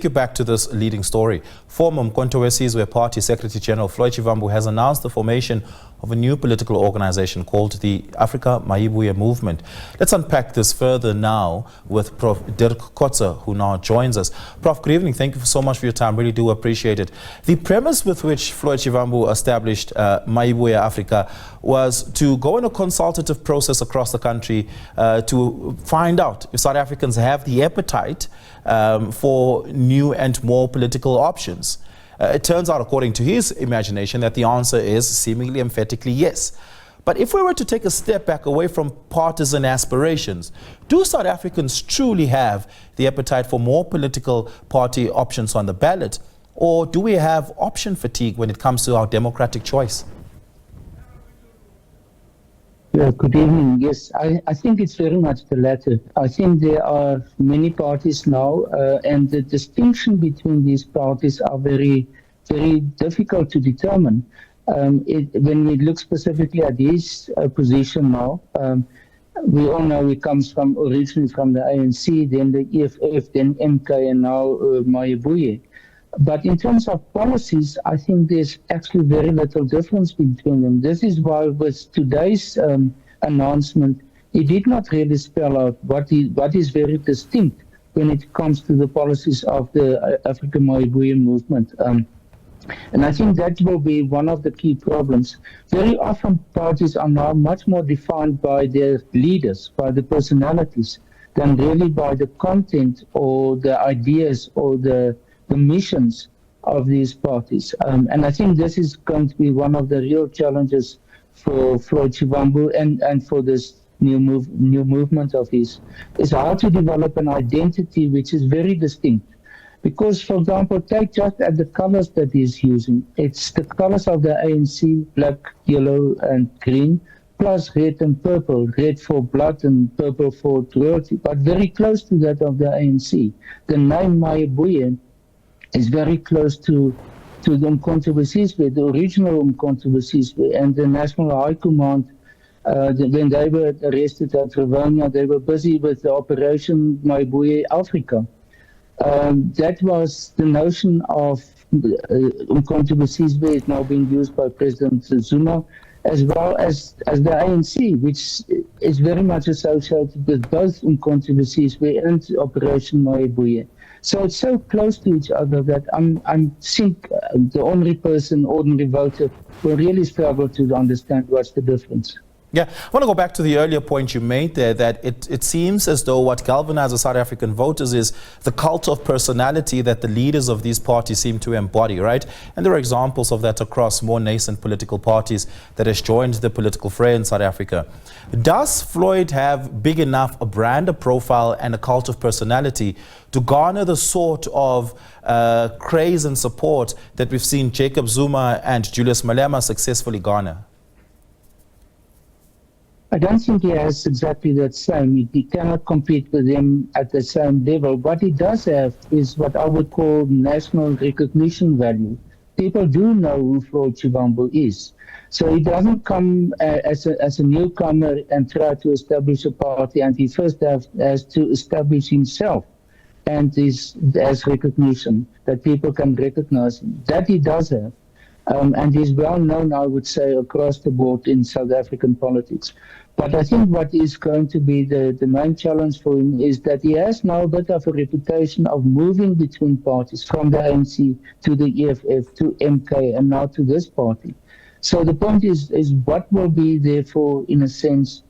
take you back to this leading story. Former uMkhonto weSizwe Party Secretary-General Floyd Shivambu has announced the formation of a new political organization called the Afrika Mayibuye Movement. Let's unpack this further now with Prof. Dirk Kotze, who now joins us. Prof, good evening. Thank you so much for your time. Really do appreciate it. The premise with which Floyd Shivambu established Mayibuye Africa was to go in a consultative process across the country to find out if South Africans have the appetite for new and more political options. It turns out, according to his imagination, that the answer is seemingly emphatically yes. But if we were to take a step back away from partisan aspirations, do South Africans truly have the appetite for more political party options on the ballot? Or do we have option fatigue when it comes to our democratic choice? Yeah, good evening. Yes, I think it's very much the latter. I think there are many parties now, and the distinction between these parties are very, very difficult to determine. When we look specifically at his position now, we all know he comes originally from the ANC, then the EFF, then MK, and now Mayibuye. But in terms of policies, I think there's actually very little difference between them. This is why with today's announcement, he did not really spell out what is very distinct when it comes to the policies of the Afrika Mayibuye Movement. And I think that will be one of the key problems. Very often parties are now much more defined by their leaders, by the personalities, than really by the content or the ideas or the missions of these parties. And I think this is going to be one of the real challenges for Floyd Shivambu and for this new movement of his, is how to develop an identity which is very distinct. Because, for example, take just at the colors that he's using. It's the colors of the ANC, black, yellow, and green, plus red and purple, red for blood and purple for royalty, but very close to that of the ANC. The name Mayibuye is very close to the uMkhonto weSizwe, the original uMkhonto weSizwe, and the National High Command. When they were arrested at Rivonia, they were busy with the Operation Mayibuye Africa. That was the notion of uMkhonto weSizwe is now being used by President Zuma, as well as the ANC, which is very much associated with both uMkhonto weSizwe and Operation Mayibuye. So it's so close to each other that I think the ordinary person, ordinary voter, will really struggle to understand what's the difference. Yeah, I want to go back to the earlier point you made there, that it seems as though what galvanizes South African voters is the cult of personality that the leaders of these parties seem to embody, right? And there are examples of that across more nascent political parties that has joined the political fray in South Africa. Does Floyd have big enough a brand, a profile, and a cult of personality to garner the sort of craze and support that we've seen Jacob Zuma and Julius Malema successfully garner? I don't think he has exactly that same. He cannot compete with them at the same level. What he does have is what I would call national recognition value. People do know who Floyd Shivambu is. So he doesn't come as a newcomer and try to establish a party, and he first has to establish himself and as recognition, that people can recognize him. That he does have. And he's well known, I would say, across the board in South African politics. But I think what is going to be the main challenge for him is that he has now a bit of a reputation of moving between parties, from the ANC to the EFF to MK and now to this party. So the point is what will be therefore, in a sense,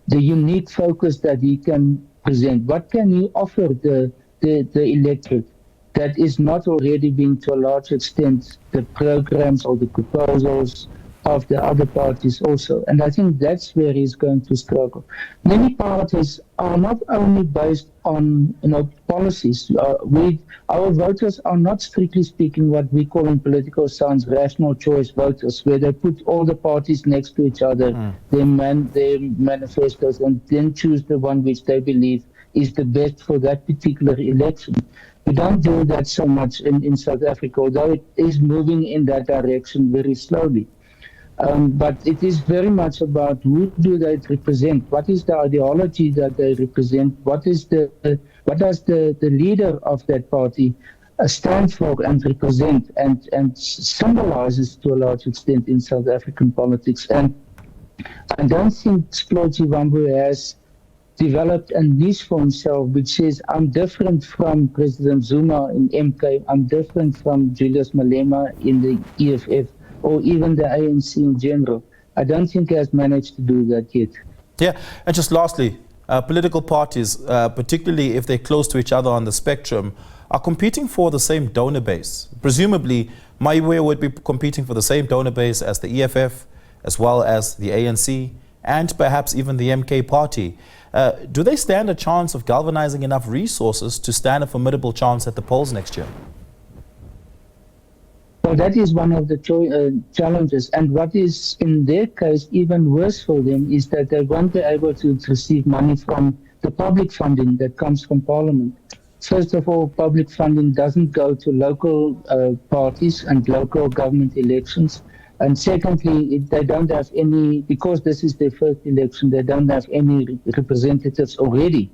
the unique focus that he can present? What can he offer the electorate that is not already being, to a large extent, the programs or the proposals of the other parties also? And I think that's where he's going to struggle. Many parties are not only based on policies. Our voters are not, strictly speaking, what we call in political science rational choice voters, where they put all the parties next to each other, their manifestos, and then choose the one which they believe is the best for that particular election. We don't do that so much in South Africa, although it is moving in that direction very slowly. But it is very much about who do they represent? What is the ideology that they represent? What does the leader of that party stand for and represent and symbolizes to a large extent in South African politics? And I don't think Floyd Shivambu has developed a niche for himself which says, I'm different from President Zuma in MK, I'm different from Julius Malema in the EFF, or even the ANC in general. I don't think he has managed to do that yet. Yeah, and just lastly, political parties, particularly if they're close to each other on the spectrum, are competing for the same donor base. Presumably, Mayibuye would be competing for the same donor base as the EFF, as well as the ANC, and perhaps even the MK party. Do they stand a chance of galvanizing enough resources to stand a formidable chance at the polls next year? Well, that is one of the challenges. And what is, in their case, even worse for them is that they won't be able to receive money from the public funding that comes from Parliament. First of all, public funding doesn't go to local parties and local government elections. And secondly, they don't have any, because this is their first election, they don't have any representatives already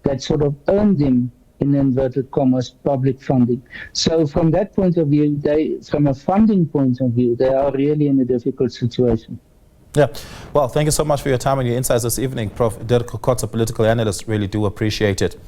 that sort of earn them, in inverted commas, public funding. So from that point of view, from a funding point of view, they are really in a difficult situation. Yeah. Well, thank you so much for your time and your insights this evening, Prof. Dirk Kotze, political analyst. Really do appreciate it.